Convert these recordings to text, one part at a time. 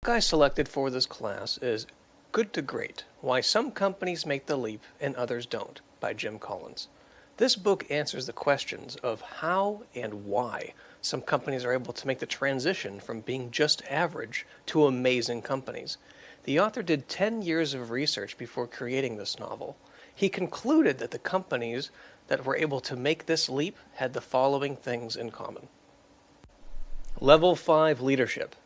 book I selected for this class is Good to Great: Why Some Companies Make the Leap and Others Don't by Jim Collins. This book answers the questions of how and why some companies are able to make the transition from being just average to amazing companies. The author did 10 years of research before creating this novel. He concluded that the companies that were able to make this leap had the following things in common. Level 5 leadership.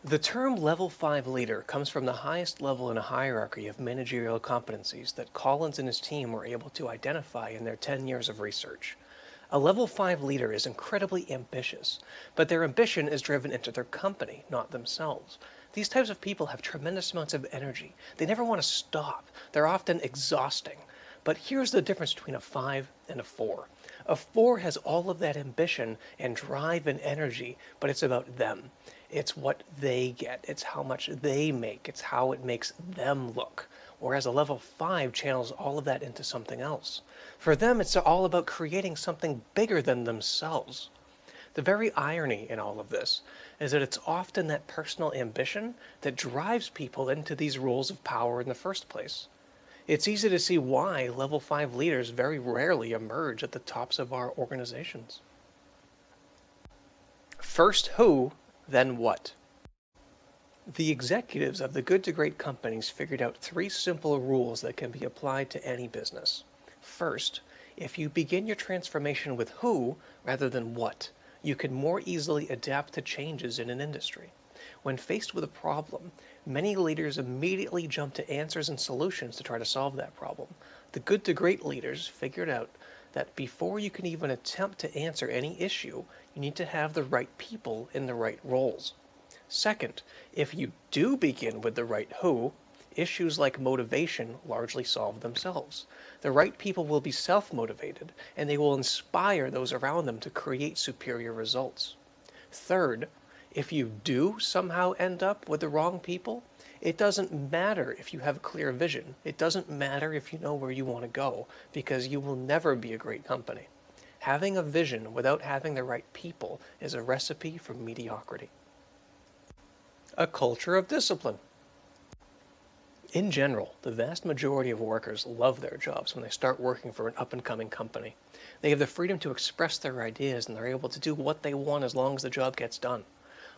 The term Level 5 leader comes from the highest level in a hierarchy of managerial competencies that Collins and his team were able to identify in their 10 years of research. A Level 5 leader is incredibly ambitious, but their ambition is driven into their company, not themselves. These types of people have tremendous amounts of energy. They never want to stop. They're often exhausting. But here's the difference between a 5 and a 4. A 4 has all of that ambition and drive and energy, but it's about them. It's what they get. It's how much they make. It's how it makes them look. Whereas a level 5 channels all of that into something else. For them, it's all about creating something bigger than themselves. The very irony in all of this is that it's often that personal ambition that drives people into these roles of power in the first place. It's easy to see why level 5 leaders very rarely emerge at the tops of our organizations. First who, then what? The executives of the Good to Great companies figured out 3 simple rules that can be applied to any business. First, if you begin your transformation with who rather than what, you can more easily adapt to changes in an industry. When faced with a problem, many leaders immediately jump to answers and solutions to try to solve that problem. The Good to Great leaders figured out that before you can even attempt to answer any issue, you need to have the right people in the right roles. Second, if you do begin with the right who, issues like motivation largely solve themselves. The right people will be self-motivated, and they will inspire those around them to create superior results. Third, if you do somehow end up with the wrong people, it doesn't matter if you have a clear vision. It doesn't matter if you know where you want to go, because you will never be a great company. Having a vision without having the right people is a recipe for mediocrity. A culture of discipline. In general, the vast majority of workers love their jobs when they start working for an up-and-coming company. They have the freedom to express their ideas, and they're able to do what they want as long as the job gets done.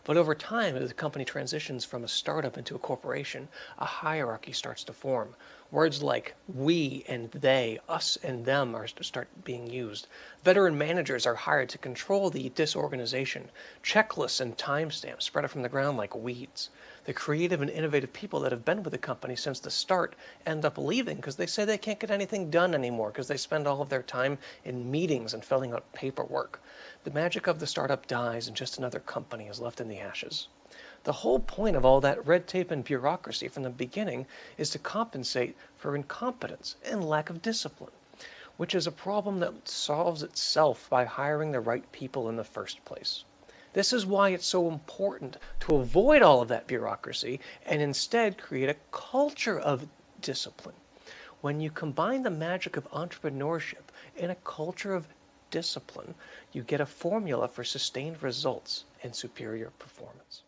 But over time, as the company transitions from a startup into a corporation, a hierarchy starts to form. Words like we and they, us and them start being used. Veteran managers are hired to control the disorganization. Checklists and timestamps spread out from the ground like weeds. The creative and innovative people that have been with the company since the start end up leaving because they say they can't get anything done anymore because they spend all of their time in meetings and filling out paperwork. The magic of the startup dies and just another company is left in the ashes. The whole point of all that red tape and bureaucracy from the beginning is to compensate for incompetence and lack of discipline, which is a problem that solves itself by hiring the right people in the first place. This is why it's so important to avoid all of that bureaucracy and instead create a culture of discipline. When you combine the magic of entrepreneurship and a culture of discipline, you get a formula for sustained results and superior performance.